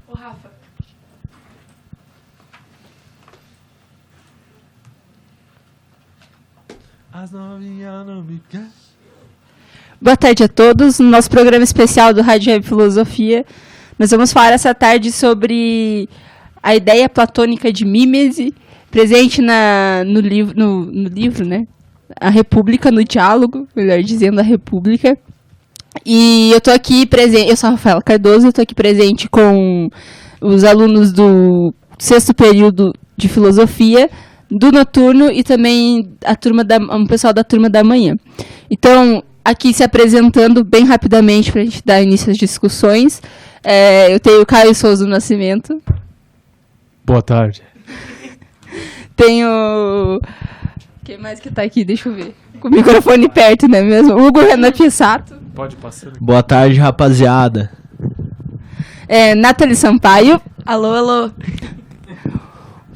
Ô, Rafa. As novinhas não me querem. Boa tarde a todos. No nosso programa especial do Rádio Web Filosofia, nós vamos falar essa tarde sobre a ideia platônica de mímese, presente no livro, né? A República, no diálogo, melhor dizendo, a República. E eu tô aqui presente, eu sou a Rafaela Cardoso, eu tô aqui presente com os alunos do 6º período de filosofia, do noturno e também um pessoal da turma da manhã. Então, aqui se apresentando bem rapidamente para a gente dar início às discussões, eu tenho o Caio Souza do Nascimento. Boa tarde. Tenho... Quem mais que tá aqui? Deixa eu ver. Com o microfone perto, né mesmo? Hugo Renan Pissato. Pode passar. Boa tarde, rapaziada. Nathalie Sampaio. Alô, alô.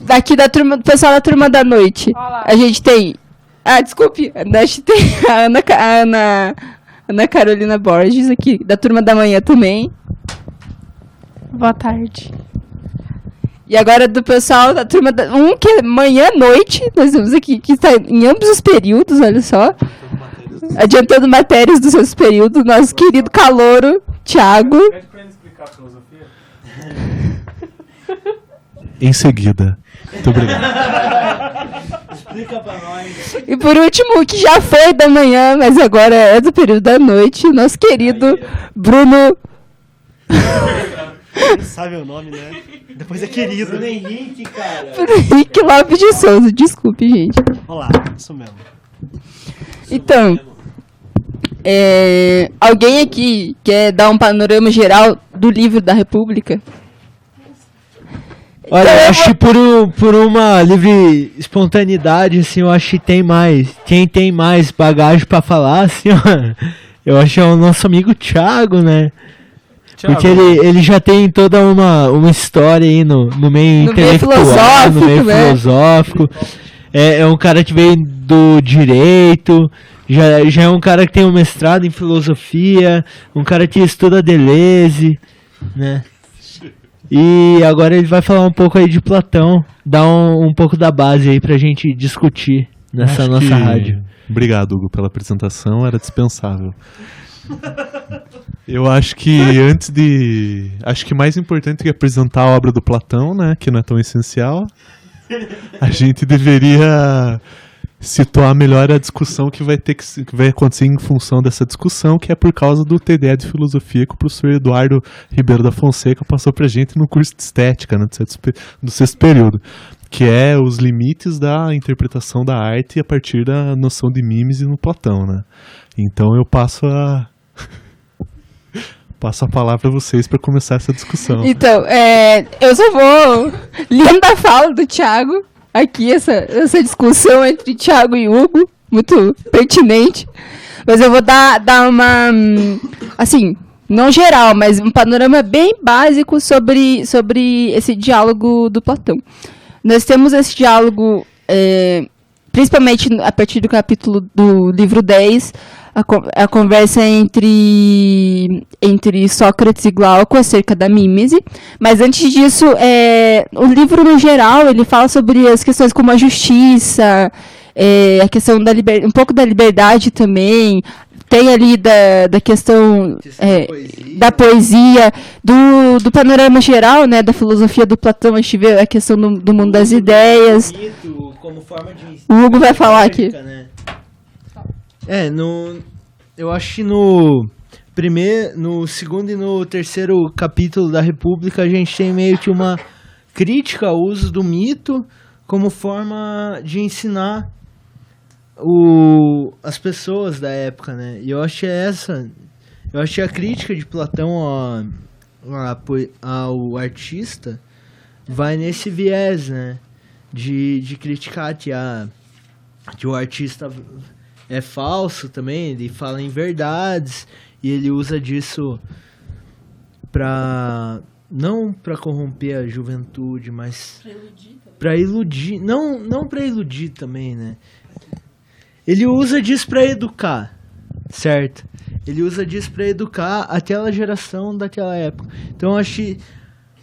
Daqui do pessoal da turma da noite. Olá. A gente tem... desculpe. A gente tem a Ana Carolina Borges aqui, da turma da manhã também. Boa tarde. E agora do pessoal da turma da... que é manhã-noite. Nós temos aqui, que está em ambos os períodos, olha só. Adiantando matérias dos seus períodos. Nosso querido calouro, Thiago. Pede pra ele explicar a filosofia. Em seguida. Muito obrigado. Explica pra nós. E por último, que já foi da manhã, mas agora é do período da noite, o nosso querido Bruno... Sabe o nome, né? Depois é querido. Bruno Henrique, cara. Bruno Henrique Lopes de Souza. Desculpe, gente. Olá, isso mesmo. Então, alguém aqui quer dar um panorama geral do livro da República? Olha, Então, eu acho que por uma livre espontaneidade, assim, eu acho que tem mais. Quem tem mais bagagem pra falar, assim, ó, eu acho que é o nosso amigo Thiago, né? Porque ele já tem toda uma história aí no meio intelectual, no meio filosófico. É um cara que veio do direito, já é um cara que tem um mestrado em filosofia, um cara que estuda Deleuze, né? E agora ele vai falar um pouco aí de Platão, dar um pouco da base aí pra gente discutir nessa nossa rádio. Obrigado, Hugo, pela apresentação, era dispensável. Eu acho que acho que mais importante que apresentar a obra do Platão, né, que não é tão essencial, a gente deveria situar melhor a discussão que vai acontecer em função dessa discussão, que é por causa do TDE de filosofia que o professor Eduardo Ribeiro da Fonseca passou pra gente no curso de estética, né, do 6º período, que é os limites da interpretação da arte a partir da noção de mimes no Platão, né? Então eu passo a palavra a vocês para começar essa discussão. Então, eu só vou... Lendo a fala do Thiago, aqui, essa discussão entre Thiago e Hugo, muito pertinente. Mas eu vou dar uma... Assim, não geral, mas um panorama bem básico sobre esse diálogo do Platão. Nós temos esse diálogo, principalmente a partir do capítulo do livro 10, a conversa entre Sócrates e Glauco acerca da mímese. Mas antes disso, o livro no geral, ele fala sobre as questões como a justiça, a questão um pouco da liberdade também. Tem ali da questão da poesia, do panorama geral, né, da filosofia do Platão. A gente vê a questão do mundo das ideias. Como forma de O Hugo vai falar aqui. Né? Eu acho que no 2º e no 3º capítulo da República a gente tem meio que uma crítica ao uso do mito como forma de ensinar as pessoas da época, né? E eu acho que a crítica de Platão ao artista vai nesse viés, né? De criticar que o artista é falso também, ele fala em verdades e ele usa disso não para corromper a juventude, mas para iludir, não para iludir também, né? Ele usa disso para educar, certo? Ele usa disso para educar aquela geração daquela época. Então eu acho que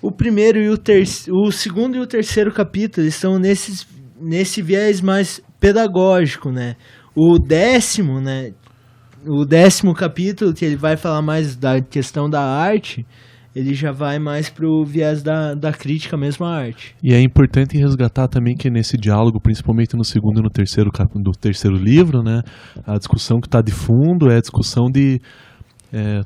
o primeiro e o segundo e o terceiro capítulo eles estão nesse viés mais pedagógico, né? O 10º, né? O 10º capítulo, que ele vai falar mais da questão da arte, ele já vai mais pro viés da crítica mesmo à arte. E é importante resgatar também que nesse diálogo, principalmente no segundo e no terceiro do terceiro livro, né, a discussão que está de fundo é a discussão de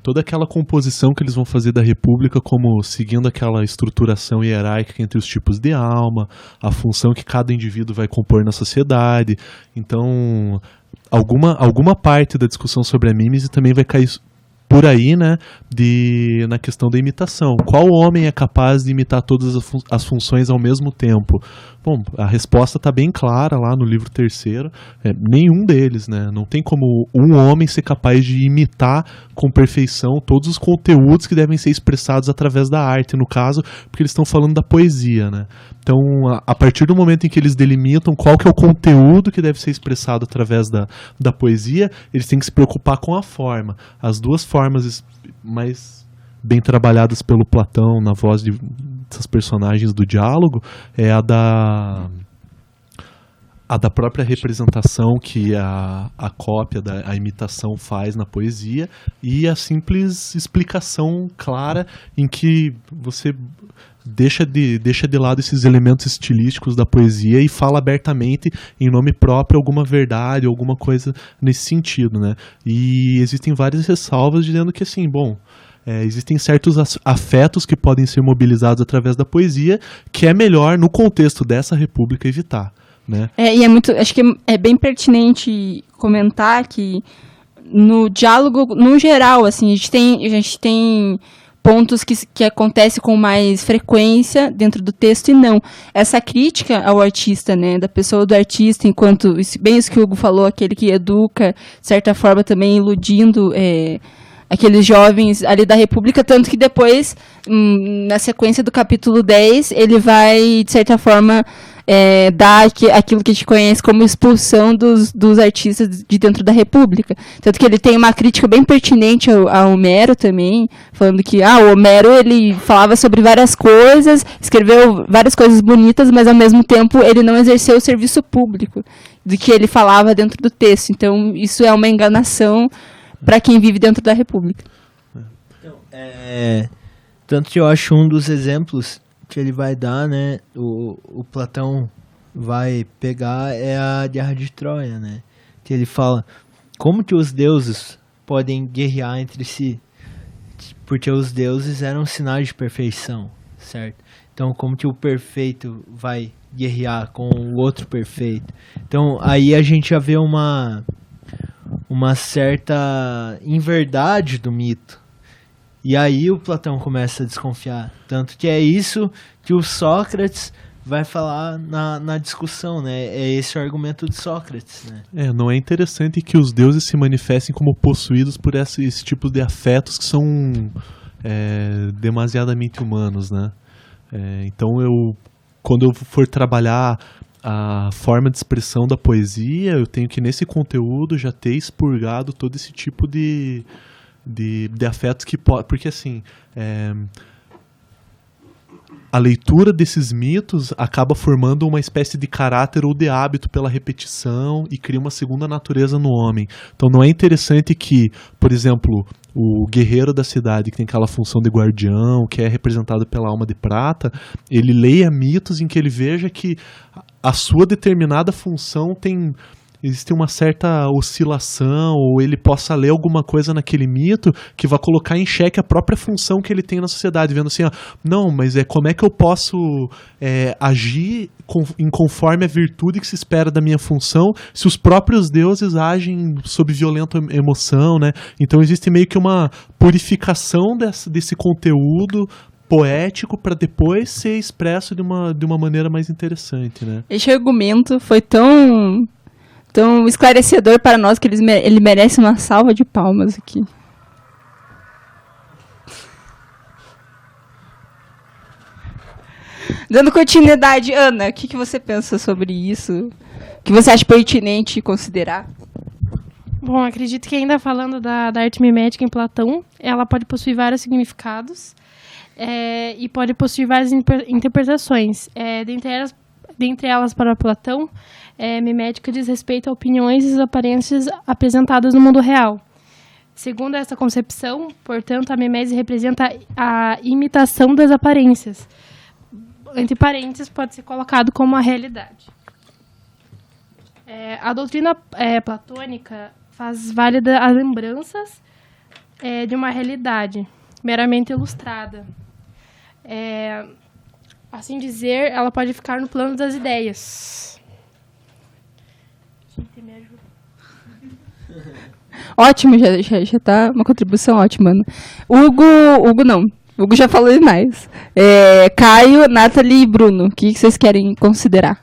toda aquela composição que eles vão fazer da República, como seguindo aquela estruturação hierárquica entre os tipos de alma, a função que cada indivíduo vai compor na sociedade. Então, alguma parte da discussão sobre a mímese também vai cair por aí, né, na questão da imitação. Qual homem é capaz de imitar todas as funções ao mesmo tempo? Bom, a resposta está bem clara lá no livro terceiro. Nenhum deles, né? Não tem como um homem ser capaz de imitar com perfeição todos os conteúdos que devem ser expressados através da arte, no caso, porque eles estão falando da poesia, né? Então, a partir do momento em que eles delimitam qual que é o conteúdo que deve ser expressado através da poesia, eles têm que se preocupar com a forma. As duas formas mais bem trabalhadas pelo Platão na voz dessas personagens do diálogo é a da própria representação que a cópia, a imitação faz na poesia, e a simples explicação clara em que você deixa de lado esses elementos estilísticos da poesia e fala abertamente em nome próprio alguma verdade, alguma coisa nesse sentido, né? E existem várias ressalvas dizendo que, assim, bom, existem certos afetos que podem ser mobilizados através da poesia, que é melhor, no contexto dessa república, evitar, né? E acho que é bem pertinente comentar que no diálogo, no geral, assim, a gente tem pontos que acontecem com mais frequência dentro do texto e não. Essa crítica ao artista, né, da pessoa do artista, enquanto, bem isso que o Hugo falou, aquele que educa, de certa forma também iludindo aqueles jovens ali da República, tanto que depois, na sequência do capítulo 10, ele vai, de certa forma, dar aquilo que a gente conhece como expulsão dos artistas de dentro da República. Tanto que ele tem uma crítica bem pertinente a Homero também, falando que o Homero ele falava sobre várias coisas, escreveu várias coisas bonitas, mas ao mesmo tempo ele não exerceu o serviço público do que ele falava dentro do texto. Então isso é uma enganação para quem vive dentro da República. Então, tanto que eu acho um dos exemplos que ele vai dar, né, o Platão vai pegar é a Guerra de Troia, né, que ele fala como que os deuses podem guerrear entre si, porque os deuses eram sinais de perfeição, certo? Então, como que o perfeito vai guerrear com o outro perfeito? Então, aí a gente já vê uma certa inverdade do mito. E aí o Platão começa a desconfiar. Tanto que é isso que o Sócrates vai falar na discussão, né? É esse o argumento de Sócrates, né? Não é interessante que os deuses se manifestem como possuídos por esse tipo de afetos que são demasiadamente humanos, né? Então, quando eu for trabalhar a forma de expressão da poesia, eu tenho que, nesse conteúdo, já ter expurgado todo esse tipo de afetos que pode... Porque, assim, a leitura desses mitos acaba formando uma espécie de caráter ou de hábito pela repetição e cria uma segunda natureza no homem. Então, não é interessante que, por exemplo, o guerreiro da cidade, que tem aquela função de guardião, que é representado pela alma de prata, ele leia mitos em que ele veja que a sua determinada função existe uma certa oscilação, ou ele possa ler alguma coisa naquele mito que vai colocar em xeque a própria função que ele tem na sociedade, vendo assim, não, mas como é que eu posso agir conforme a virtude que se espera da minha função, se os próprios deuses agem sob violenta emoção, né? Então existe meio que uma purificação desse conteúdo poético para depois ser expresso de uma maneira mais interessante, né? Esse argumento foi tão esclarecedor para nós que ele merece uma salva de palmas aqui. Dando continuidade, Ana, o que você pensa sobre isso? O que você acha pertinente considerar? Bom, acredito que ainda falando da arte mimética em Platão, ela pode possuir vários significados. e pode possuir várias interpretações. Dentre elas, para Platão, mimética diz respeito a opiniões e aparências apresentadas no mundo real. Segundo essa concepção, portanto, a mimese representa a imitação das aparências. Entre parênteses, pode ser colocado como a realidade. A doutrina platônica faz válida as lembranças de uma realidade meramente ilustrada. Assim dizer, ela pode ficar no plano das ideias. Gente, me ajuda. Ótimo, já tá uma contribuição ótima, Ana. Hugo não. Hugo já falou demais. Caio, Nathalie e Bruno, o que vocês querem considerar?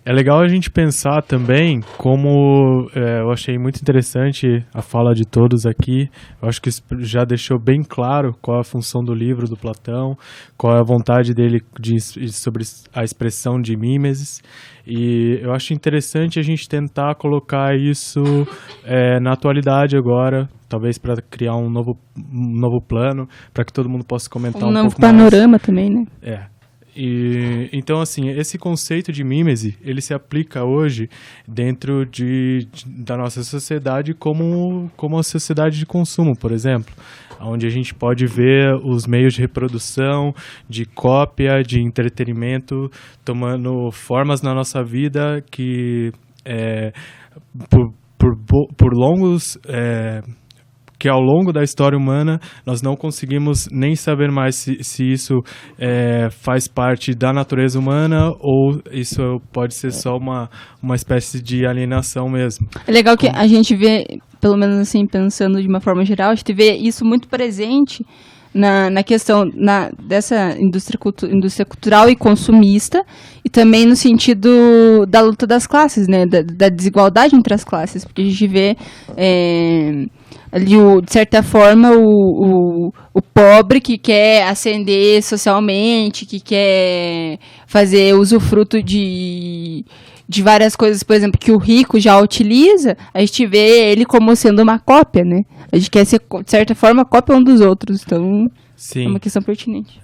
É legal a gente pensar também como eu achei muito interessante a fala de todos aqui. Eu acho que isso já deixou bem claro qual é a função do livro do Platão, qual é a vontade dele sobre a expressão de mimesis. E eu acho interessante a gente tentar colocar isso na atualidade agora, talvez para criar um novo plano, para que todo mundo possa comentar um pouco mais. Um novo panorama também, né? Então, assim, esse conceito de mímese, ele se aplica hoje dentro da nossa sociedade como a sociedade de consumo, por exemplo, onde a gente pode ver os meios de reprodução, de cópia, de entretenimento, tomando formas na nossa vida que, por longos... que ao longo da história humana nós não conseguimos nem saber mais se isso faz parte da natureza humana ou isso pode ser só uma espécie de alienação mesmo. É legal que a gente vê, pelo menos assim, pensando de uma forma geral, a gente vê isso muito presente na questão dessa indústria cultural e consumista, e também no sentido da luta das classes, né, da desigualdade entre as classes, porque a gente vê ali, de certa forma, o pobre que quer ascender socialmente, que quer fazer usufruto de várias coisas, por exemplo, que o rico já utiliza, a gente vê ele como sendo uma cópia, né? A gente quer ser, de certa forma, cópia um dos outros, então Sim. É uma questão pertinente.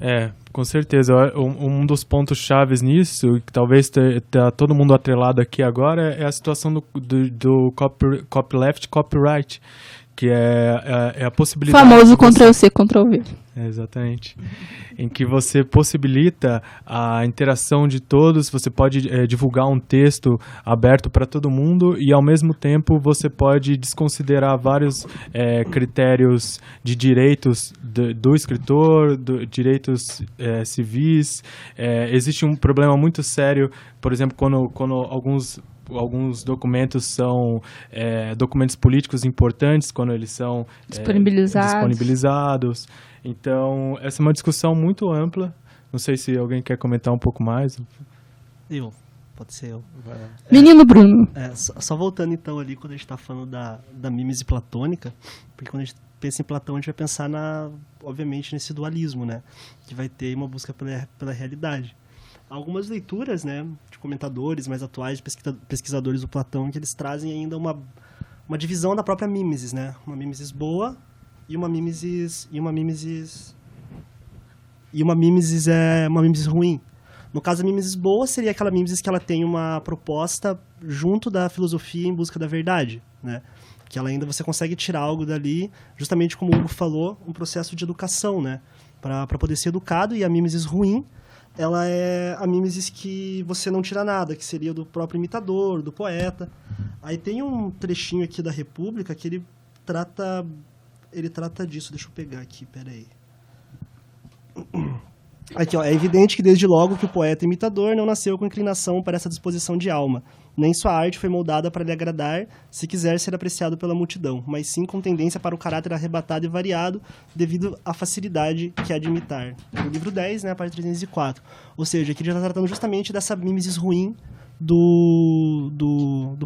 Com certeza. Um dos pontos chaves nisso, que talvez tá todo mundo atrelado aqui agora, é a situação do copyleft, copyright, que é a possibilidade... O famoso Ctrl-C, Ctrl-V. Exatamente. Em que você possibilita a interação de todos, você pode divulgar um texto aberto para todo mundo e, ao mesmo tempo, você pode desconsiderar vários critérios de direitos do escritor, direitos civis. Existe um problema muito sério, por exemplo, quando alguns documentos são documentos políticos importantes, quando eles são disponibilizados. Então, essa é uma discussão muito ampla. Não sei se alguém quer comentar um pouco mais. Pode ser eu. Menino Bruno. Só voltando então ali, quando a gente está falando da mímese platônica, porque quando a gente pensa em Platão, a gente vai pensar, obviamente, nesse dualismo, né? Que vai ter uma busca pela realidade. Algumas leituras, né, de comentadores mais atuais, de pesquisadores do Platão, que eles trazem ainda uma divisão da própria mimesis, né? Uma mimesis boa e uma mimesis ruim. No caso, a mimesis boa seria aquela mimesis que ela tem uma proposta junto da filosofia em busca da verdade, né? Que ela ainda você consegue tirar algo dali, justamente como o Hugo falou, um processo de educação, né? Para poder ser educado. E a mimesis ruim, ela é a mimesis que você não tira nada, que seria do próprio imitador, do poeta. Aí tem um trechinho aqui da República que ele trata disso. Deixa eu pegar aqui, peraí. Aqui, ó, é evidente que desde logo que o poeta imitador não nasceu com inclinação para essa disposição de alma, nem sua arte foi moldada para lhe agradar, se quiser ser apreciado pela multidão, mas sim com tendência para o caráter arrebatado e variado, devido à facilidade que há de imitar. No livro 10, né, a página 304. Ou seja, aqui ele já está tratando justamente dessa mimesis ruim do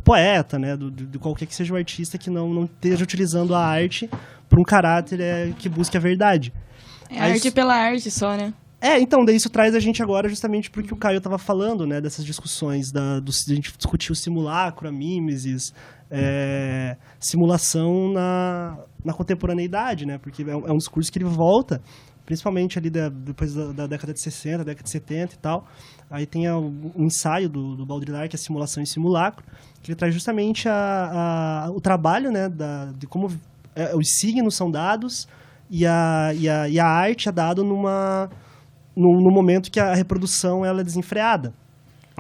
poeta, né, de qualquer que seja o artista que não esteja utilizando a arte para um caráter que busque a verdade. Arte pela arte só, né? Então, daí isso traz a gente agora justamente porque o Caio estava falando, né, dessas discussões, a gente discutiu o simulacro, a mimesis, simulação na contemporaneidade, né? Porque é um discurso que ele volta, principalmente ali depois da década de 60, década de 70 e tal. Aí tem um ensaio do Baudrillard, que é Simulação e Simulacro, que ele traz justamente o trabalho, né, de como os signos são dados e a arte é dado no momento que a reprodução ela é desenfreada.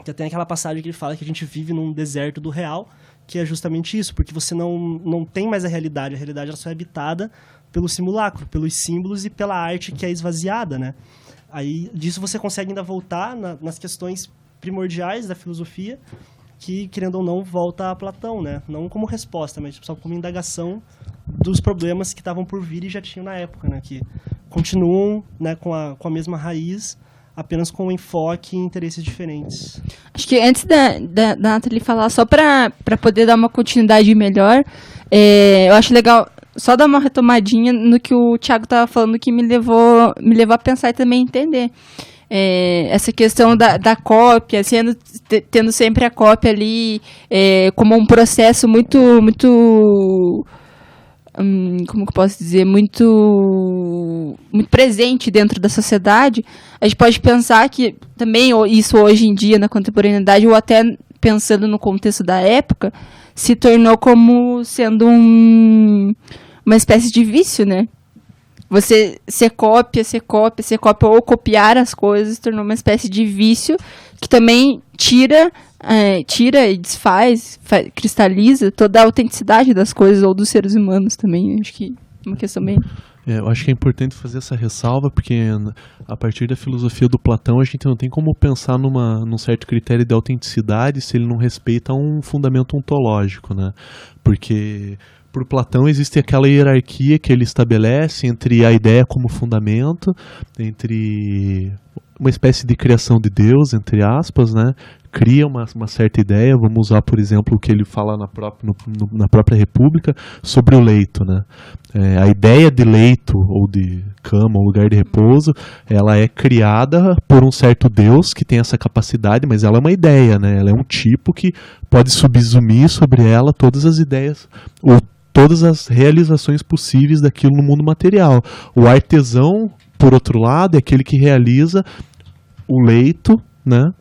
Que tem aquela passagem que ele fala que a gente vive num deserto do real, que é justamente isso, porque você não tem mais a realidade ela só é habitada pelo simulacro, pelos símbolos e pela arte que é esvaziada, né? Aí disso você consegue ainda voltar nas questões primordiais da filosofia, que, querendo ou não, volta a Platão, né? Não como resposta, mas só como indagação dos problemas que estavam por vir e já tinham na época, né? Que continuam, né, com a mesma raiz, apenas com enfoque e interesses diferentes. Acho que antes da Nathalie falar, só para poder dar uma continuidade melhor, eu acho legal só dar uma retomadinha no que o Thiago estava falando, que me levou a pensar e também entender. Essa questão da cópia, tendo sempre a cópia ali como um processo muito, muito, como que eu posso dizer, muito presente dentro da sociedade. A gente pode pensar que também isso hoje em dia, na contemporaneidade, ou até pensando no contexto da época, se tornou como sendo uma espécie de vício, né? Você cópia, ou copiar as coisas, tornou uma espécie de vício que também tira e desfaz, cristaliza toda a autenticidade das coisas ou dos seres humanos também. Acho que é uma questão bem... Eu acho que é importante fazer essa ressalva, porque a partir da filosofia do Platão a gente não tem como pensar num certo critério de autenticidade se ele não respeita um fundamento ontológico, né? Porque por Platão existe aquela hierarquia que ele estabelece entre a ideia como fundamento, entre uma espécie de criação de Deus, entre aspas, né? Cria uma certa ideia, vamos usar, por exemplo, o que ele fala na própria República sobre o leito, né? A ideia de leito, ou de cama, ou lugar de repouso, ela é criada por um certo Deus que tem essa capacidade, mas ela é uma ideia, né? Ela é um tipo que pode subsumir sobre ela todas as ideias, ou todas as realizações possíveis daquilo no mundo material. O artesão, por outro lado, é aquele que realiza o leito, né?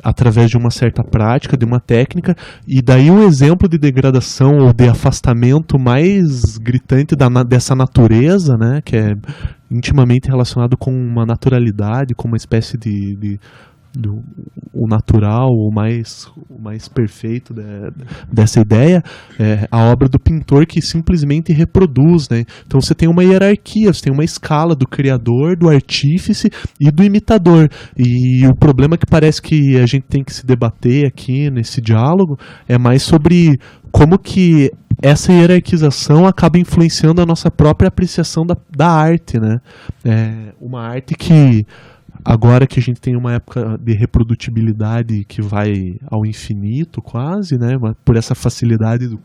Através de uma certa prática, de uma técnica, e daí um exemplo de degradação ou de afastamento mais gritante dessa natureza, né, que é intimamente relacionado com uma naturalidade, com uma espécie o natural, o mais perfeito dessa ideia, a obra do pintor que simplesmente reproduz, né? Então você tem uma hierarquia, você tem uma escala do criador, do artífice e do imitador. E o problema que parece que a gente tem que se debater aqui nesse diálogo é mais sobre como que essa hierarquização acaba influenciando a nossa própria apreciação da arte, né? Uma arte que, agora que a gente tem uma época de reprodutibilidade que vai ao infinito quase, né, por essa facilidade do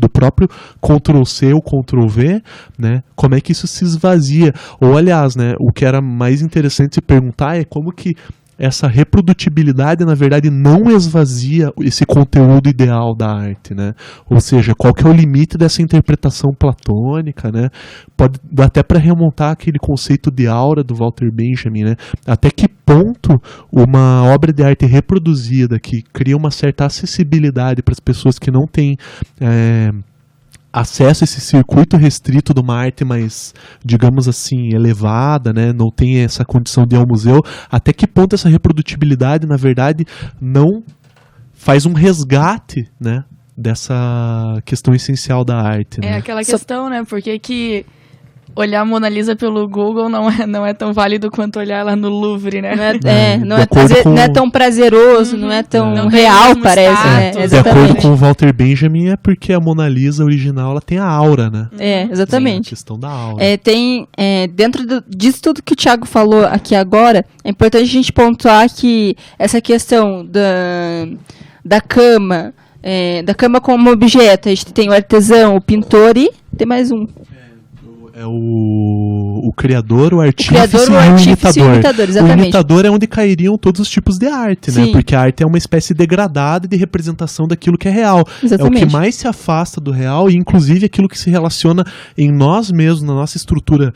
próprio Ctrl-C ou Ctrl-V, né, como é que isso se esvazia? Ou, aliás, né, o que era mais interessante se perguntar é como que essa reprodutibilidade, na verdade, não esvazia esse conteúdo ideal da arte, né? Ou seja, qual que é o limite dessa interpretação platônica, né? Pode dar até para remontar aquele conceito de aura do Walter Benjamin, né? Até que ponto uma obra de arte reproduzida que cria uma certa acessibilidade para as pessoas que não têm acesso a esse circuito restrito de uma arte mais, digamos assim, elevada, né? Não tem essa condição de ir ao museu, até que ponto essa reprodutibilidade, na verdade, não faz um resgate, né, dessa questão essencial da arte, né? É aquela questão, né? Porque que olhar a Mona Lisa pelo Google não é tão válido quanto olhar ela no Louvre, né? Não é tão prazeroso, não é tão real, parece, né? De acordo com o Walter Benjamin, é porque a Mona Lisa original ela tem a aura, né? Exatamente. Sim, a questão da aura. Dentro disso tudo que o Thiago falou aqui agora, é importante a gente pontuar que essa questão da cama como objeto, a gente tem o artesão, o pintor e tem mais um. É o criador, o artífice, criador, o e artífice o e o imitador. imitador, O exatamente. imitador é onde cairiam todos os tipos de arte, né? Sim. Porque a arte é uma espécie degradada de representação daquilo que é real. Exatamente. É o que mais se afasta do real e, inclusive, aquilo que se relaciona em nós mesmos, na nossa estrutura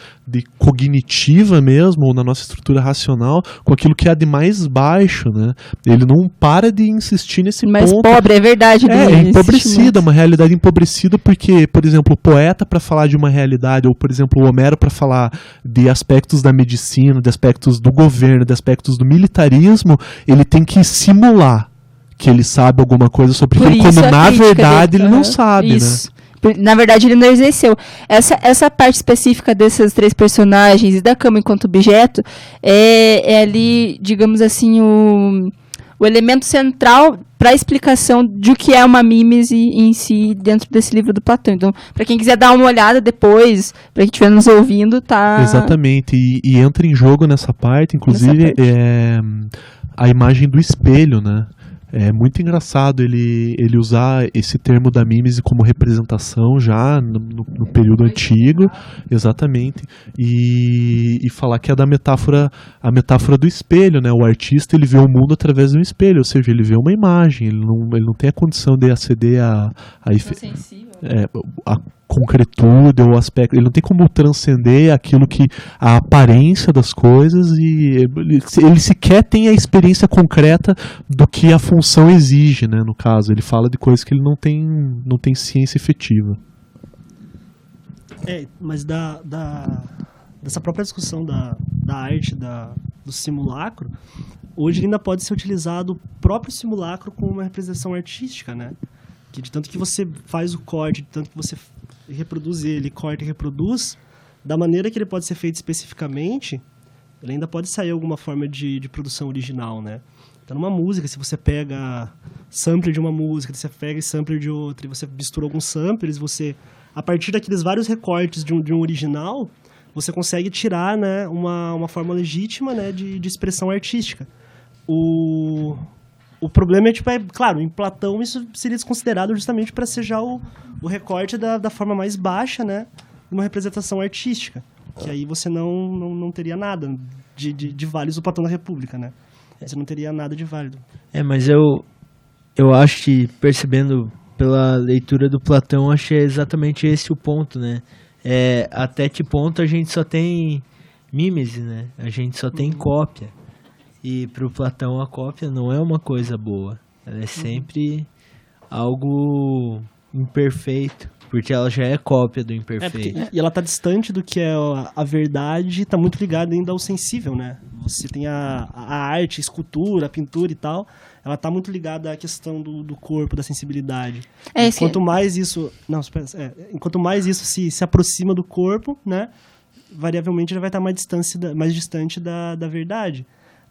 cognitiva mesmo, ou na nossa estrutura racional, com aquilo que é de mais baixo, né? Ele não para de insistir nesse Mais ponto. pobre, é verdade. É empobrecida, uma realidade empobrecida, porque, por exemplo, o poeta, para falar de uma realidade, ou, por exemplo, o Homero, para falar de aspectos da medicina, de aspectos do governo, de aspectos do militarismo, ele tem que simular que ele sabe alguma coisa sobre Por aquilo, isso quando a na crítica verdade dele. ele não Aham. sabe, Isso. né? Na verdade, ele não exerceu. Essa parte específica desses 3 personagens e da cama enquanto objeto é ali, digamos assim, o elemento central para a explicação de o que é uma mímese em si dentro desse livro do Platão. Então, para quem quiser dar uma olhada depois, para quem estiver nos ouvindo, tá... Exatamente, e entra em jogo nessa parte, inclusive, Nessa a imagem do espelho, né? É muito engraçado ele usar esse termo da mímese como representação já no período antigo, exatamente, e falar que é da a metáfora do espelho, né? O artista, ele vê o mundo através de um espelho, ou seja, ele vê uma imagem, ele não tem a condição de aceder a concretude ou aspecto, ele não tem como transcender aquilo que a aparência das coisas, e ele sequer tem a experiência concreta do que a função exige, né? No caso, ele fala de coisas que ele não tem ciência efetiva. Mas dessa própria discussão da arte, do simulacro, hoje ainda pode ser utilizado o próprio simulacro como uma representação artística, né? Que de tanto que você faz o corte, de tanto que você reproduz ele, corta e reproduz, da maneira que ele pode ser feito especificamente, ele ainda pode sair alguma forma de produção original, né? Então, numa música, se você pega sampler de uma música, você pega sampler de outra, e você mistura alguns samplers, você, a partir daqueles vários recortes de um original, você consegue tirar, né, uma forma legítima, né, de expressão artística. O problema é, claro, em Platão isso seria desconsiderado justamente para ser já o recorte da forma mais baixa, né, de uma representação artística. Que aí você não teria nada de válido do Platão da República, né? Você não teria nada de válido. Mas eu acho que, percebendo pela leitura do Platão, acho que é exatamente esse o ponto, né? Até que ponto a gente só tem mímese, né? A gente só tem cópia. E pro Platão a cópia não é uma coisa boa. Ela é sempre algo imperfeito, porque ela já é cópia do imperfeito. E ela tá distante do que é a verdade, tá muito ligada ainda ao sensível, né? Você tem a arte, a escultura, a pintura e tal, ela tá muito ligada à questão do corpo, da sensibilidade. Quanto mais isso... enquanto mais isso se aproxima do corpo, né? Variavelmente ele vai estar mais distante da verdade.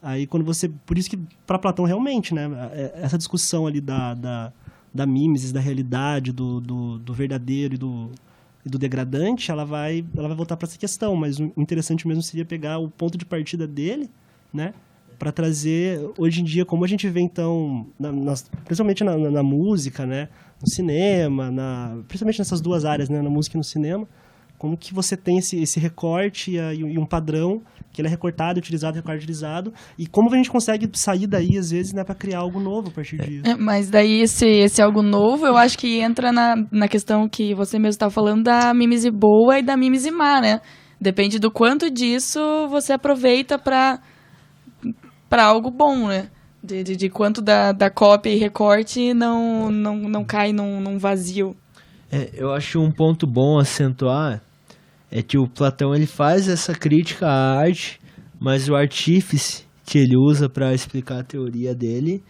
Aí quando você... Por isso que para Platão realmente, né? Essa discussão ali da mimesis, da realidade, do verdadeiro e do degradante, ela vai voltar para essa questão. Mas o interessante mesmo seria pegar o ponto de partida dele, né? Para trazer, hoje em dia, como a gente vê então, principalmente na música, né? No cinema, principalmente nessas duas áreas, né? Na música e no cinema, como que você tem esse recorte e um padrão que ele é recortado, utilizado, e como a gente consegue sair daí, às vezes, né, para criar algo novo a partir disso. Mas daí esse algo novo, eu acho que entra na questão que você mesmo estava falando da mimese boa e da mimese má, né? Depende do quanto disso você aproveita para algo bom, né? De quanto da cópia e recorte não cai num vazio. Eu acho um ponto bom acentuar é que o Platão ele faz essa crítica à arte, mas o artífice que ele usa para explicar a teoria dele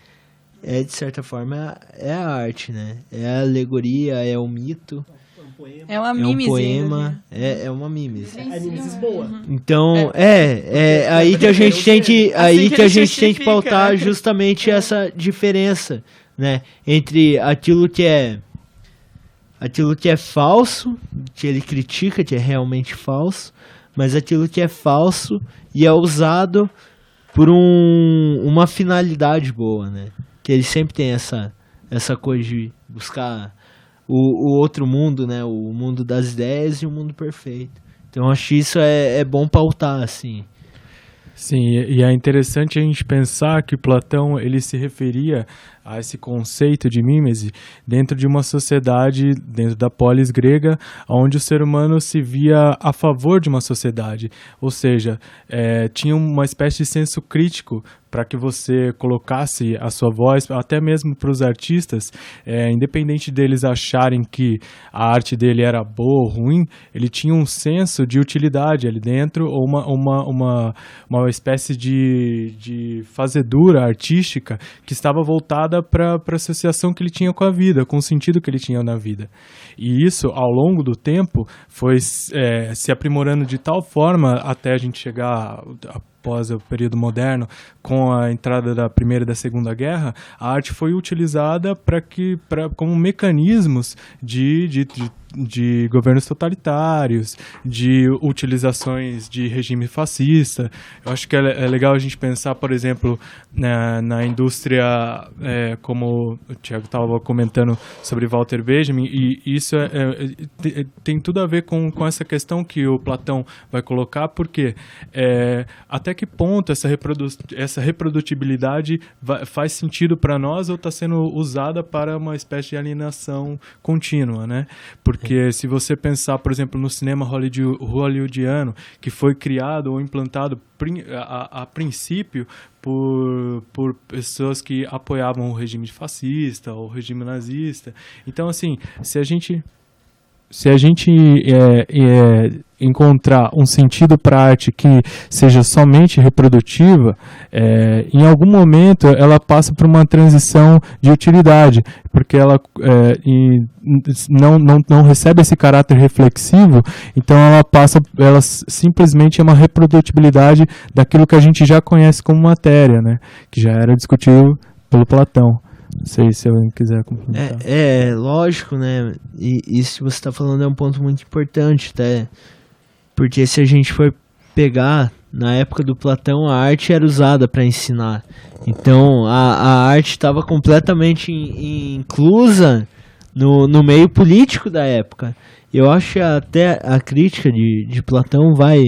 de certa forma, é a arte, né? É a alegoria, é o mito. É uma é um mimese. poema, é uma mimese. É mimese boa. Então, aí que a gente tem que, pautar justamente essa diferença, né, entre aquilo que é falso, que ele critica, que é realmente falso, mas aquilo que é falso e é usado por uma finalidade boa, né? Que ele sempre tem essa coisa de buscar o outro mundo, né? O mundo das ideias e o mundo perfeito. Então acho que isso é bom pautar, assim. Sim, e é interessante a gente pensar que Platão ele se referia a esse conceito de mímese dentro de uma sociedade, dentro da polis grega, onde o ser humano se via a favor de uma sociedade, ou seja, tinha uma espécie de senso crítico para que você colocasse a sua voz, até mesmo para os artistas, independente deles acharem que a arte dele era boa ou ruim, ele tinha um senso de utilidade ali dentro, ou uma espécie de fazedura artística que estava voltada para a associação que ele tinha com a vida, com o sentido que ele tinha na vida. E isso, ao longo do tempo, foi se aprimorando de tal forma até a gente chegar após o período moderno, com a entrada da Primeira e da Segunda Guerra, a arte foi utilizada como mecanismos de governos totalitários, de utilizações de regime fascista. Eu acho que é legal a gente pensar, por exemplo, na indústria, como o Thiago estava comentando sobre Walter Benjamin, e isso tem tudo a ver com essa questão que o Platão vai colocar, porque até que ponto essa reprodutibilidade faz sentido para nós ou está sendo usada para uma espécie de alienação contínua, né? Porque se você pensar, por exemplo, no cinema hollywoodiano, que foi criado ou implantado a princípio por pessoas que apoiavam o regime fascista ou o regime nazista. Então, assim, se a gente encontrar um sentido para a arte que seja somente reprodutiva, em algum momento ela passa por uma transição de utilidade, porque ela não recebe esse caráter reflexivo, então ela simplesmente é uma reprodutibilidade daquilo que a gente já conhece como matéria, né, que já era discutido pelo Platão. Não sei se alguém quiser complementar. Lógico, né? E isso que você está falando é um ponto muito importante, até. Porque se a gente for pegar, na época do Platão, a arte era usada para ensinar. Então, a arte estava completamente inclusa no meio político da época. Eu acho que até a crítica de Platão vai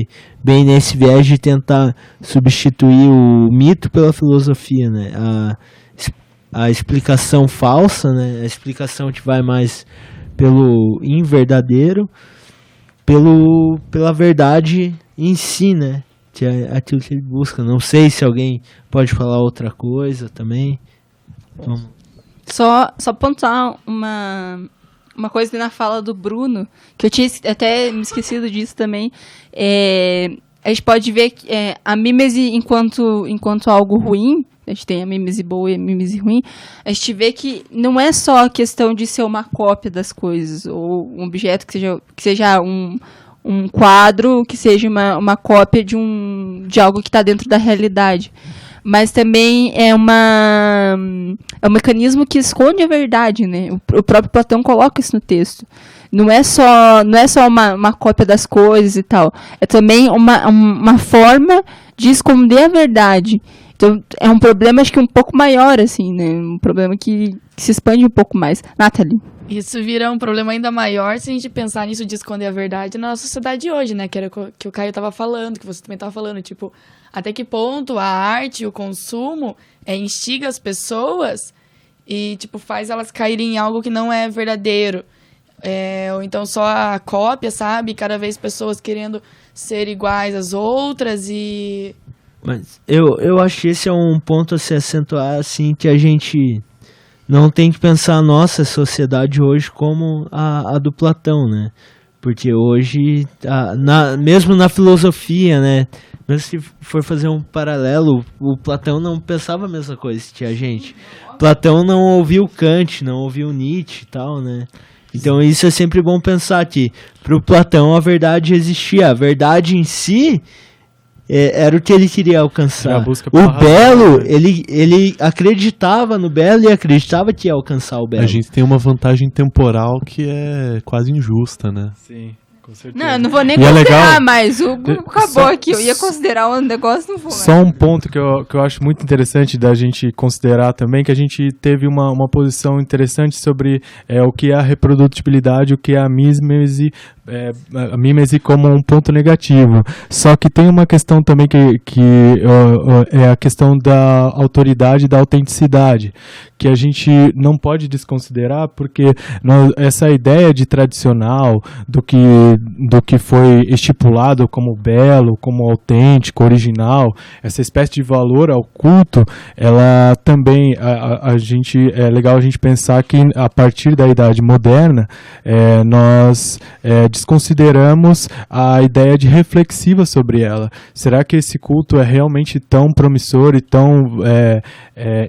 bem nesse viés de tentar substituir o mito pela filosofia, né? A explicação falsa, né? A explicação que vai mais pelo inverdadeiro, pela verdade em si, né? Que é aquilo que ele busca. Não sei se alguém pode falar outra coisa também. Vamos. Só pontuar uma coisa na fala do Bruno, que eu tinha até me esquecido disso também. A gente pode ver que a mímese enquanto algo ruim. A gente tem a mímese boa e a mímese ruim. A gente vê que não é só a questão de ser uma cópia das coisas, ou um objeto que seja um quadro, que seja uma cópia de algo que está dentro da realidade. Mas também é um mecanismo que esconde a verdade, né? O próprio Platão coloca isso no texto. Não é só uma cópia das coisas e tal. É também uma forma de esconder a verdade. Então, é um problema, acho que um pouco maior, assim, né? Um problema que se expande um pouco mais. Nathalie. Isso vira um problema ainda maior se a gente pensar nisso de esconder a verdade na sociedade hoje, né? Que era o que o Caio estava falando, que você também estava falando. Tipo, até que ponto a arte, o consumo, instiga as pessoas e, tipo, faz elas caírem em algo que não é verdadeiro. Ou então só a cópia, sabe? Cada vez pessoas querendo ser iguais às outras e... Mas eu acho que esse é um ponto a se acentuar, assim, que a gente não tem que pensar a nossa sociedade hoje como a do Platão, né? Porque hoje, mesmo na filosofia, né? Mesmo se for fazer um paralelo, o Platão não pensava a mesma coisa que a gente. Platão não ouviu Kant, não ouviu Nietzsche e tal, né? Então isso é sempre bom pensar que para o Platão a verdade existia. A verdade em si... era o que ele queria alcançar. O belo, ele acreditava no belo e acreditava que ia alcançar o belo. A gente tem uma vantagem temporal que é quase injusta, né? Sim, com certeza. Não, eu não vou nem considerar mais. O Hugo acabou aqui. Eu ia considerar um negócio, não vou mais. Só um ponto que eu acho muito interessante da gente considerar também, que a gente teve uma posição interessante sobre o que é a reprodutibilidade, o que é a mímese a mímese como um ponto negativo. Só que tem uma questão também que é a questão da autoridade e da autenticidade, que a gente não pode desconsiderar, porque essa ideia de tradicional, do que foi estipulado como belo, como autêntico, original, essa espécie de valor ao culto, ela também, é legal a gente pensar que a partir da Idade Moderna, nós desconsideramos a ideia de reflexiva sobre ela. Será que esse culto é realmente tão promissor e tão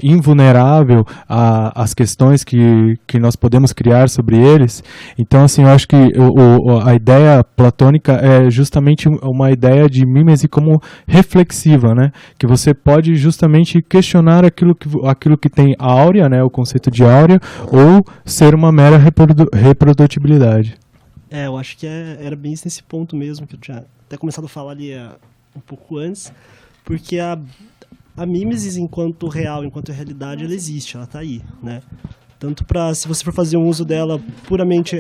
invulnerável às questões que nós podemos criar sobre eles? Então, assim, eu acho que a ideia platônica é justamente uma ideia de mímese como reflexiva, né? Que você pode justamente questionar aquilo que tem áurea, né? O conceito de áurea, ou ser uma mera reprodutibilidade. Eu acho que era bem nesse ponto mesmo, que eu tinha até começado a falar ali um pouco antes, porque a mimesis enquanto real, enquanto realidade, ela existe, ela tá aí, né? Tanto para, se você for fazer um uso dela puramente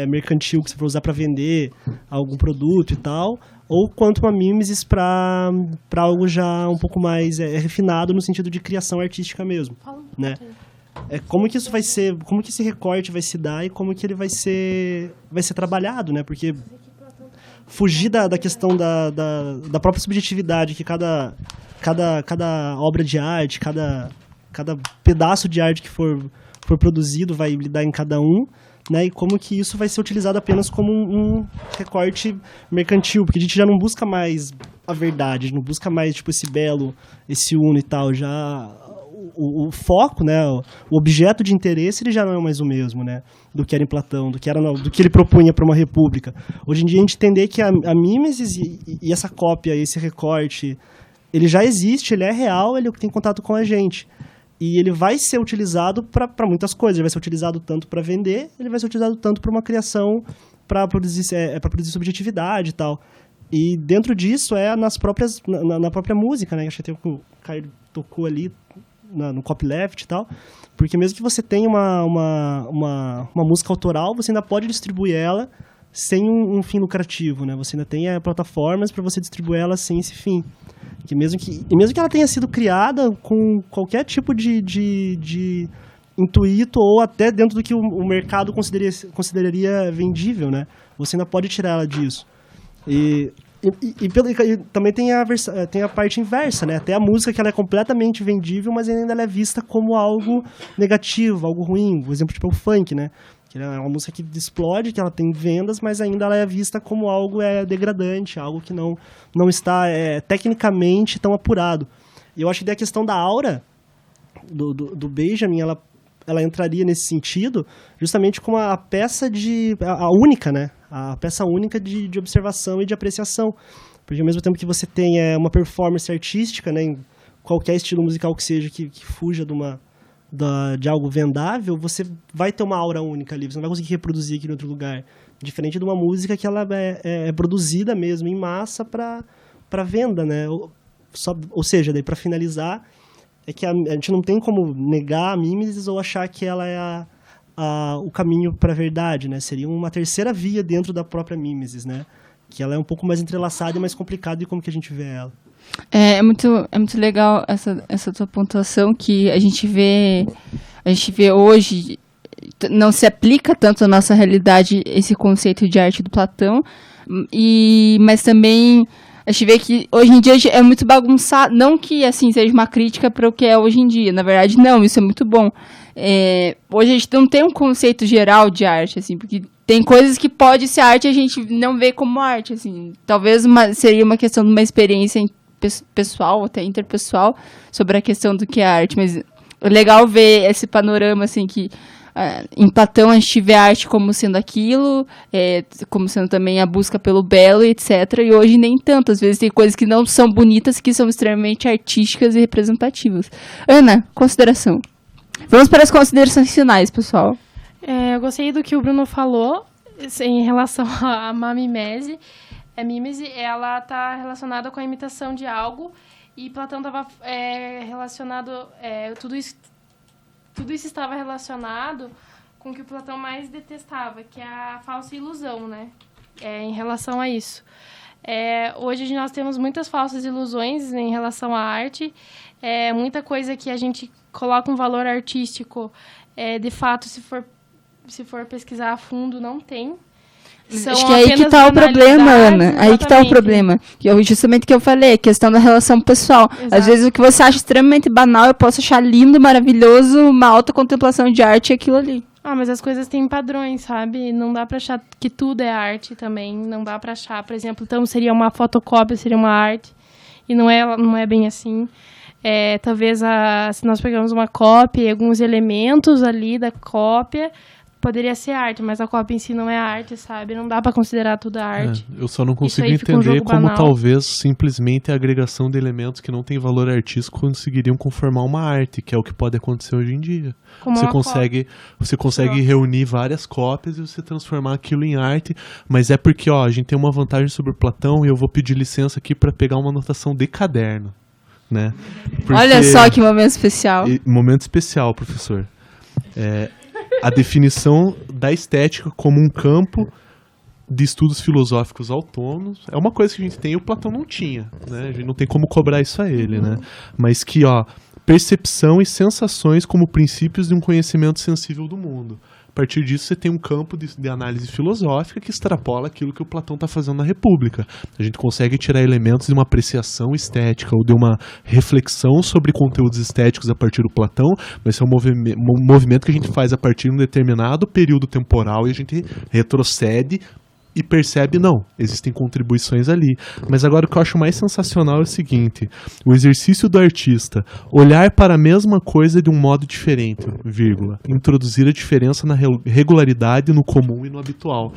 mercantil, que você for usar para vender algum produto e tal, ou quanto uma mimesis para algo já um pouco mais refinado no sentido de criação artística mesmo, né? Como que isso vai ser, como que esse recorte vai se dar e como que ele vai ser trabalhado, né? Porque fugir da questão da própria subjetividade que cada obra de arte, cada pedaço de arte que for produzido vai lidar em cada um, né? E como que isso vai ser utilizado apenas como um recorte mercantil, porque a gente já não busca mais a verdade, a gente não busca mais tipo esse belo, esse uno e tal, já o foco, né, o objeto de interesse, ele já não é mais o mesmo, né, do que era em Platão, do que ele propunha para uma república. Hoje em dia a gente entender que a mimesis e essa cópia, esse recorte, ele já existe, ele é real, ele tem contato com a gente. E ele vai ser utilizado para muitas coisas. Ele vai ser utilizado tanto para vender, ele vai ser utilizado tanto para uma criação, para produzir subjetividade e tal. E dentro disso na própria música, né? Acho que até o Caio tocou ali no copyleft e tal. Porque mesmo que você tenha uma música autoral, você ainda pode distribuir ela sem um fim lucrativo, né? Você ainda tem plataformas para você distribuir ela sem esse fim. E mesmo que ela tenha sido criada com qualquer tipo de intuito ou até dentro do que o mercado consideraria vendível, né? Você ainda pode tirar ela disso. E também tem a parte inversa, né? Até a música que ela é completamente vendível, mas ainda ela é vista como algo negativo, algo ruim. Por exemplo, tipo o funk, né? Que é uma música que explode, que ela tem vendas, mas ainda ela é vista como algo degradante, algo que não está tecnicamente tão apurado. E eu acho que a questão da aura do Benjamin, ela entraria nesse sentido, justamente como a peça a única, né? A peça única de observação e de apreciação. Porque ao mesmo tempo que você tem uma performance artística, né, em qualquer estilo musical que seja, que fuja de algo vendável, você vai ter uma aura única ali, você não vai conseguir reproduzir aqui em outro lugar. Diferente de uma música que ela é produzida mesmo em massa para venda, né? Ou seja, daí para finalizar, é que a gente não tem como negar a mimesis ou achar que ela é o caminho para a verdade, né? Seria uma terceira via dentro da própria mimesis, né? Que ela é um pouco mais entrelaçada e mais complicada de como que a gente vê ela. É muito legal essa tua pontuação, que a gente vê hoje, não se aplica tanto à nossa realidade esse conceito de arte do Platão, mas também a gente vê que hoje em dia é muito bagunçado, não que assim seja uma crítica para o que é hoje em dia, na verdade não, isso é muito bom. Hoje a gente não tem um conceito geral de arte, assim, porque tem coisas que pode ser arte e a gente não vê como arte, assim. Talvez seria uma questão de uma experiência pessoal, até interpessoal, sobre a questão do que é arte, mas é legal ver esse panorama, assim, que em Platão a gente vê a arte como sendo aquilo, como sendo também a busca pelo belo, etc. E hoje nem tanto, às vezes tem coisas que não são bonitas, que são extremamente artísticas e representativas. Ana, consideração. Vamos para as considerações finais, pessoal. Eu gostei do que o Bruno falou em relação à mimese. A mimese, ela está relacionada com a imitação de algo, e Platão estava relacionado, tudo isso estava relacionado com o que o Platão mais detestava, que é a falsa ilusão, né? Em relação a isso. Hoje nós temos muitas falsas ilusões em relação à arte, muita coisa que a gente coloca um valor artístico, de fato, se for pesquisar a fundo, não tem. Acho que é aí que tá o problema, Ana. Aí que tá o problema. Justamente o que eu falei, a questão da relação pessoal. Exato. Às vezes o que você acha extremamente banal, eu posso achar lindo, maravilhoso, uma alta contemplação de arte e aquilo ali. Mas as coisas têm padrões, sabe? Não dá pra achar que tudo é arte também. Não dá pra achar, por exemplo, então seria uma fotocópia, seria uma arte. E não é bem assim. Talvez se nós pegamos uma cópia e alguns elementos ali da cópia, poderia ser arte, mas a cópia em si não é arte, sabe? Não dá pra considerar tudo arte. Eu só não consigo Isso aí fica um entender jogo como banal. talvez simplesmente a agregação de elementos que não têm valor artístico conseguiriam conformar uma arte, que é o que pode acontecer hoje em dia. Como Você uma consegue reunir várias cópias e você transformar aquilo em arte, mas é porque a gente tem uma vantagem sobre o Platão e eu vou pedir licença aqui para pegar uma anotação de caderno, né? Olha só que momento especial. Momento especial, professor. A definição da estética como um campo de estudos filosóficos autônomos é uma coisa que a gente tem e o Platão não tinha, né? A gente não tem como cobrar isso a ele, né? Mas que, percepção e sensações como princípios de um conhecimento sensível do mundo. A partir disso, você tem um campo de análise filosófica que extrapola aquilo que o Platão está fazendo na República. A gente consegue tirar elementos de uma apreciação estética ou de uma reflexão sobre conteúdos estéticos a partir do Platão, mas esse é um movimento que a gente faz a partir de um determinado período temporal e a gente retrocede e percebe, não, existem contribuições ali. Mas agora o que eu acho mais sensacional é o seguinte: o exercício do artista olhar para a mesma coisa de um modo diferente, introduzir a diferença na regularidade, no comum e no habitual.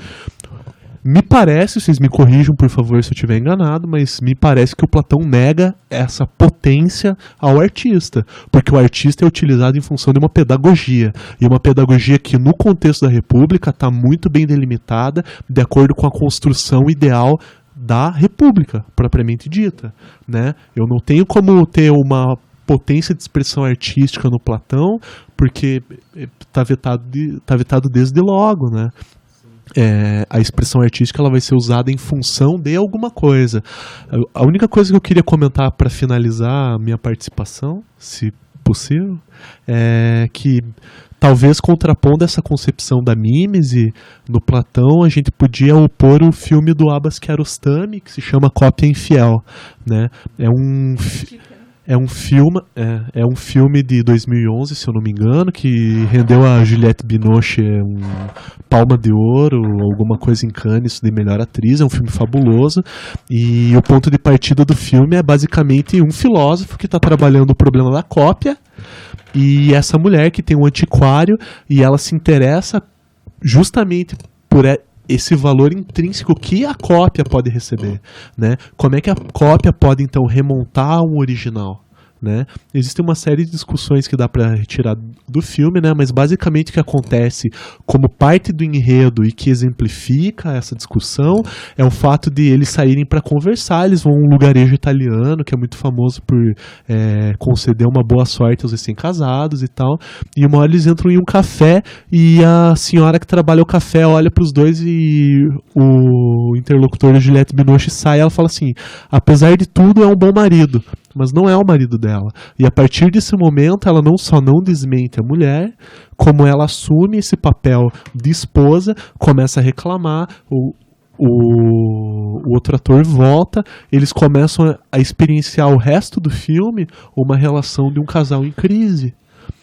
Me parece, vocês me corrijam por favor se eu estiver enganado, mas me parece que o Platão nega essa potência ao artista, porque o artista é utilizado em função de uma pedagogia, e uma pedagogia que no contexto da República está muito bem delimitada de acordo com a construção ideal da República, propriamente dita, né? Eu não tenho como ter uma potência de expressão artística no Platão, porque está vetado desde logo, né? A expressão artística ela vai ser usada em função de alguma coisa. A única coisa que eu queria comentar para finalizar a minha participação, se possível, é que talvez contrapondo essa concepção da mímese no Platão, a gente podia opor o filme do Abbas Kiarostami, que se chama Cópia Infiel, né? É um filme de 2011, se eu não me engano, que rendeu a Juliette Binoche Palma de Ouro, alguma coisa em Cannes de melhor atriz. É um filme fabuloso. E o ponto de partida do filme é basicamente um filósofo que está trabalhando o problema da cópia, e essa mulher que tem um antiquário e ela se interessa justamente por esse valor intrínseco que a cópia pode receber, né? Como é que a cópia pode, então, remontar a um original, né? Existe uma série de discussões que dá para retirar do filme, né? Mas basicamente o que acontece como parte do enredo e que exemplifica essa discussão é o fato de eles saírem para conversar. Eles vão a um lugarejo italiano que é muito famoso por conceder uma boa sorte aos recém-casados e tal, e uma hora eles entram em um café e a senhora que trabalha o café olha para os dois e o interlocutor da Juliette Binoche sai e ela fala assim: apesar de tudo é um bom marido, mas não é o marido dela. E a partir desse momento ela não só não desmente a mulher, como ela assume esse papel de esposa, começa a reclamar, o outro ator volta, eles começam a experienciar o resto do filme uma relação de um casal em crise.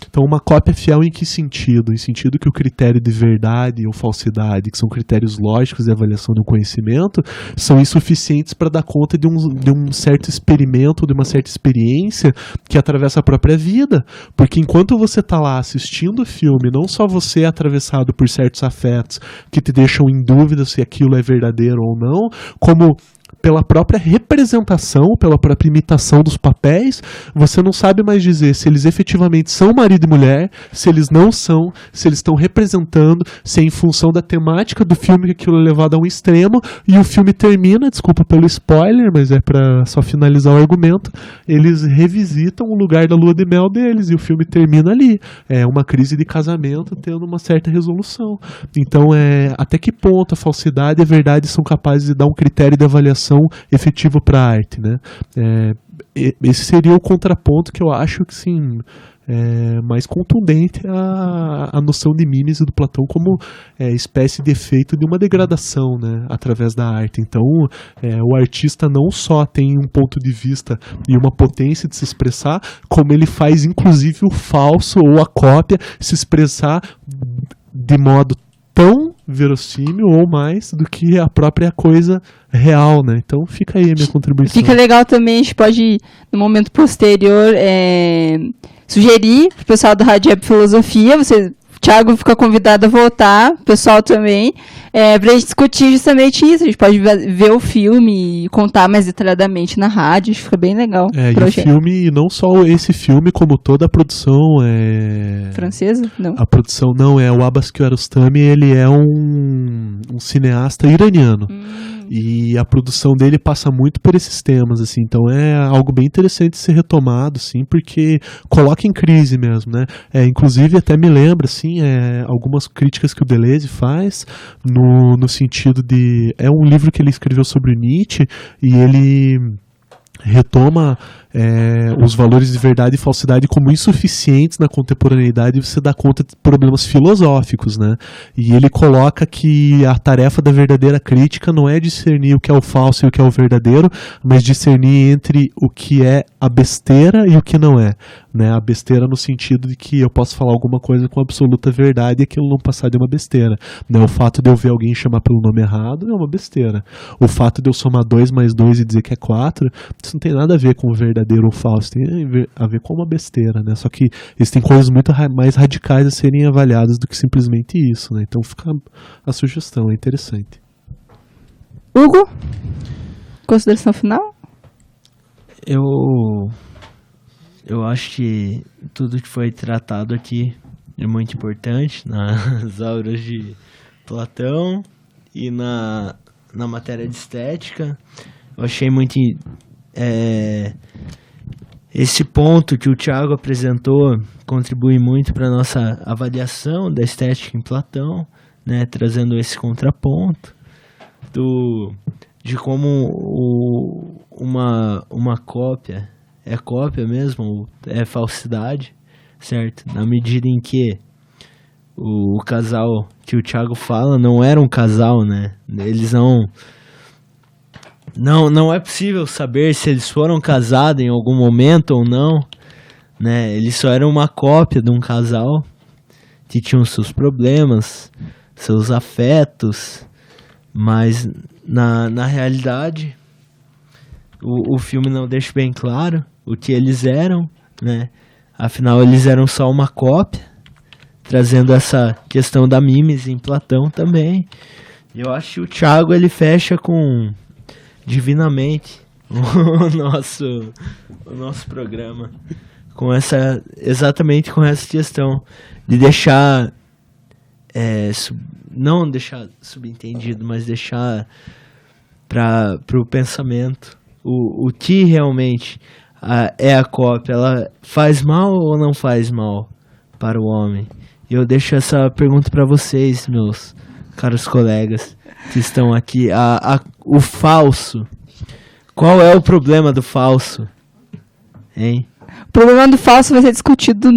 Então, uma cópia fiel em que sentido? Em sentido que o critério de verdade ou falsidade, que são critérios lógicos de avaliação de um conhecimento, são insuficientes para dar conta de um certo experimento, de uma certa experiência que atravessa a própria vida. Porque enquanto você está lá assistindo o filme, não só você é atravessado por certos afetos que te deixam em dúvida se aquilo é verdadeiro ou não, como pela própria representação, pela própria imitação dos papéis, você não sabe mais dizer se eles efetivamente são marido e mulher, se eles não são, se eles estão representando, se é em função da temática do filme que aquilo é levado a um extremo, e o filme termina, desculpa pelo spoiler, mas é pra só finalizar o argumento, eles revisitam o lugar da lua de mel deles, e o filme termina ali. É uma crise de casamento tendo uma certa resolução. Então, até que ponto a falsidade e a verdade são capazes de dar um critério de avaliação efetivo para a arte, né? Esse seria o contraponto que eu acho que sim, mais contundente a noção de mimes e do Platão como espécie de efeito de uma degradação, né, através da arte. Então, o artista não só tem um ponto de vista e uma potência de se expressar, como ele faz inclusive o falso ou a cópia se expressar de modo tão verossímil ou mais do que a própria coisa real, né? Então fica aí a minha contribuição. Fica legal também, a gente pode, no momento posterior, sugerir pro pessoal da Rádio Web Filosofia, Thiago fica convidado a voltar, o pessoal também, pra gente discutir justamente isso. A gente pode ver o filme e contar mais detalhadamente na rádio, acho que fica bem legal. E o filme, e não só esse filme, como toda a produção francesa? Não. A produção não, o Abbas Kiarostami, ele é um cineasta iraniano. E a produção dele passa muito por esses temas, assim, então é algo bem interessante de ser retomado, assim, porque coloca em crise mesmo, né? Inclusive, até me lembra, assim, algumas críticas que o Deleuze faz no sentido de... É um livro que ele escreveu sobre o Nietzsche e ele retoma os valores de verdade e falsidade como insuficientes na contemporaneidade, e você dá conta de problemas filosóficos, né? E ele coloca que a tarefa da verdadeira crítica não é discernir o que é o falso e o que é o verdadeiro, mas discernir entre o que é a besteira e o que não é, né? A besteira no sentido de que eu posso falar alguma coisa com absoluta verdade e aquilo não passar de uma besteira, né? O fato de eu ver alguém chamar pelo nome errado é uma besteira. O fato de eu somar 2 mais 2 e dizer que é 4, isso não tem nada a ver com o verdadeiro ou falso, tem a ver com uma besteira, né? Só que existem coisas muito mais radicais a serem avaliadas do que simplesmente isso, né? Então fica a sugestão, é interessante. Hugo? Consideração final? Eu acho que tudo que foi tratado aqui é muito importante nas obras de Platão e na matéria de estética. Eu achei muito... esse ponto que o Thiago apresentou contribui muito para a nossa avaliação da estética em Platão, né, trazendo esse contraponto de como uma cópia é cópia mesmo, é falsidade, certo? Na medida em que o casal que o Thiago fala não era um casal, né? Eles não é possível saber se eles foram casados em algum momento ou não, né? Eles só eram uma cópia de um casal que tinham seus problemas, seus afetos, mas na realidade o filme não deixa bem claro o que eles eram, né? Afinal, eles eram só uma cópia, trazendo essa questão da mimes em Platão também. Eu acho que o Thiago, ele fecha com divinamente o nosso programa exatamente com essa questão de deixar não deixar subentendido, mas deixar para o pensamento o que realmente é a cópia. Ela faz mal ou não faz mal para o homem? E eu deixo essa pergunta para vocês, meus caros colegas que estão aqui. O falso. Qual é o problema do falso? Hein? O problema do falso vai ser discutido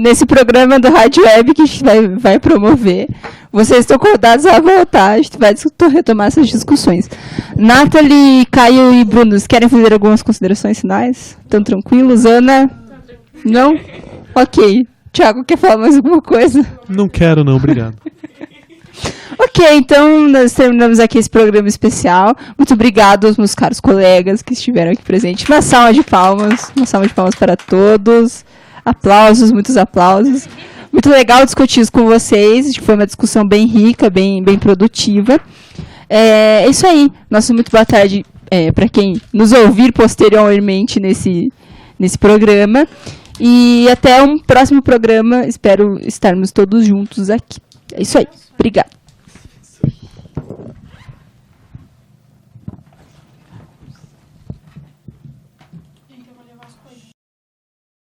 nesse programa do Rádio Web que a gente vai promover. Vocês estão convidados a voltar, a gente vai retomar essas discussões. Nathalie, Caio e Bruno, vocês querem fazer algumas considerações finais? Estão tranquilos? Ana? Não? Ok. Thiago, quer falar mais alguma coisa? Não quero não, obrigado. Ok, então nós terminamos aqui esse programa especial. Muito obrigado aos meus caros colegas que estiveram aqui presentes. Uma salva de palmas para todos. Aplausos, muitos aplausos. Muito legal discutir isso com vocês. Foi uma discussão bem rica, bem produtiva. É isso aí. Nossa, muito boa tarde para quem nos ouvir posteriormente nesse programa. E até um próximo programa. Espero estarmos todos juntos aqui. É isso aí. Obrigada.